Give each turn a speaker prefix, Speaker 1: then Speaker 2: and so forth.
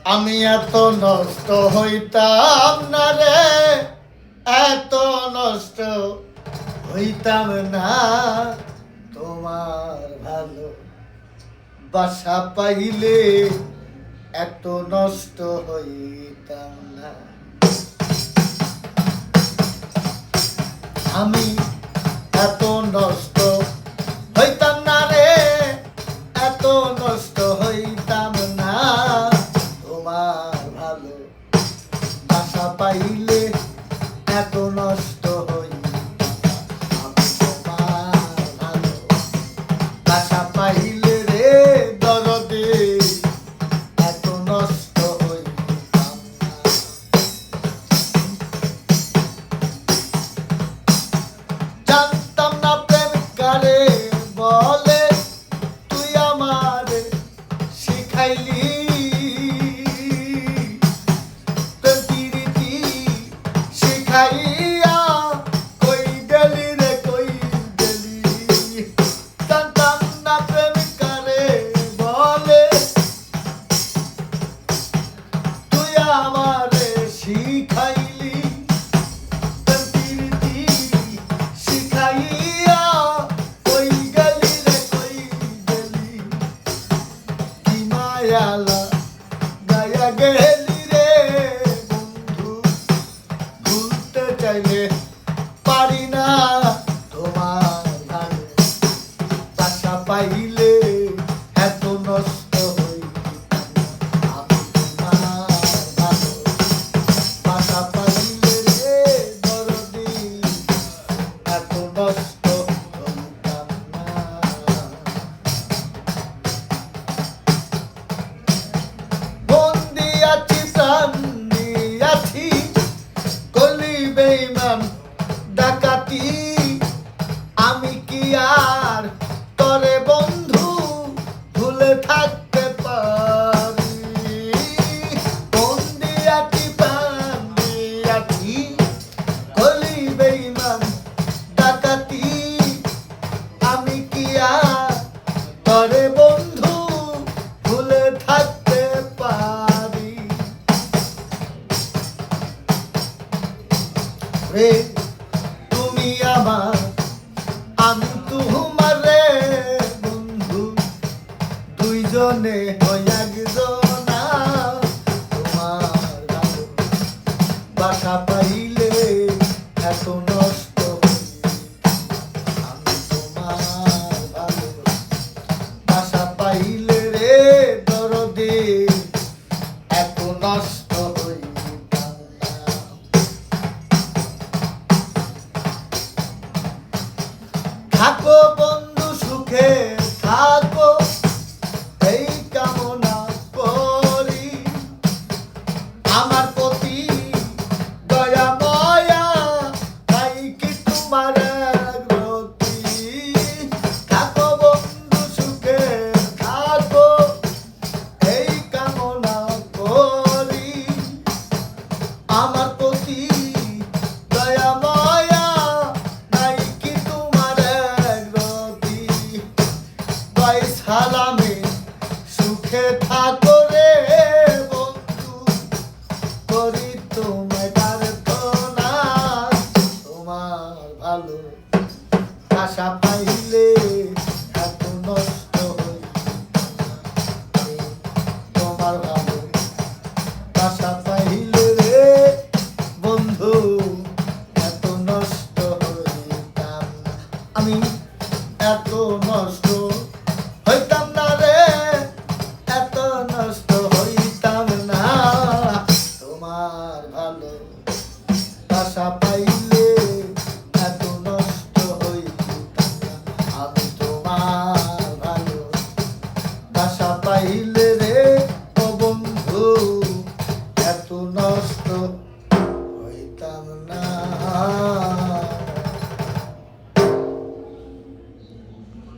Speaker 1: আমি এত নষ্ট হইতাম না রে, এত নষ্ট হইতাম না, তোমার ভালো বাসা পাইলে এত নষ্ট হইতাম না। আমি এত নষ্ট হইতাম না রে, এত নষ্ট হইতাম না, তোমার ভালো বাসা পাইলে এত নষ্ট হইতাম না। আমি তোমার ভালো বাসা পাইলে রে দরদে এত নষ্ট হইতাম না। জানতাম না প্রেম কারে বলে, তুই আমারে শিখাইলি প্রেম প্রীতি শিখাইয়া কই গেলি রে কই গেলি। জানতাম না প্রেম কারে বলে, তুই আমারে শিখাইলি প্রেম প্রীতি শিখাইয়া কই গেলি রে কই গেলি। কি মায়ালা গায়া গেলি রে বন্ধু, ভুলতে চাইলে পারি না, তোমার ভালো বাসা পাইলে এত নষ্ট হইতাম না। আমি তোমার ভালো বাসা পাইলে রে দরদি এত নষ্ট হইতাম না। বন্দি আছি প্রাণ দিয়াছি, কলি বেঈমান ডাকাতি, আমি কি আর তরে বন্ধু ভুলে থাকতে পারি। বন্দি আছি প্রাণ দিয়াছি, কলি বেঈমান ডাকাতি, আমি কি আর তরে বন্ধু ভুলে থাকতে পারি। রে তুমি আমার, আমি তোমার রে বন্ধু, দুইজনে হই একজনা, তোমার ভালো বাসা পাইলে এত নষ্ট হইতাম। আমি তোমার ভালো বাসা পাইলে রে দরদে এত নষ্ট হইতাম না। থাকো বন্ধু সুখে থাকো, এই কামনা করি, আমার প্রতি দয়া ময়া তাই কি তোমার গতি। থাকো বন্ধু সুখে থাকো, এই কামনা করি, আমার প্রতি দয়া ময়া নাই কি তোমার গতি। ভাই সালামে সুখে থাকো রে বন্ধু, করি তোমায় প্রার্থনা, তোমার ভালো আশা পাইলে এত নষ্ট হইতাম না। তোমার ভালো আশা পাইলে রে বন্ধু এত নষ্ট হইতাম না। আমি এত নষ্ট হইতাম না রে, এত নষ্ট হইতাম না, তোমার ভালো বাসা পাইলে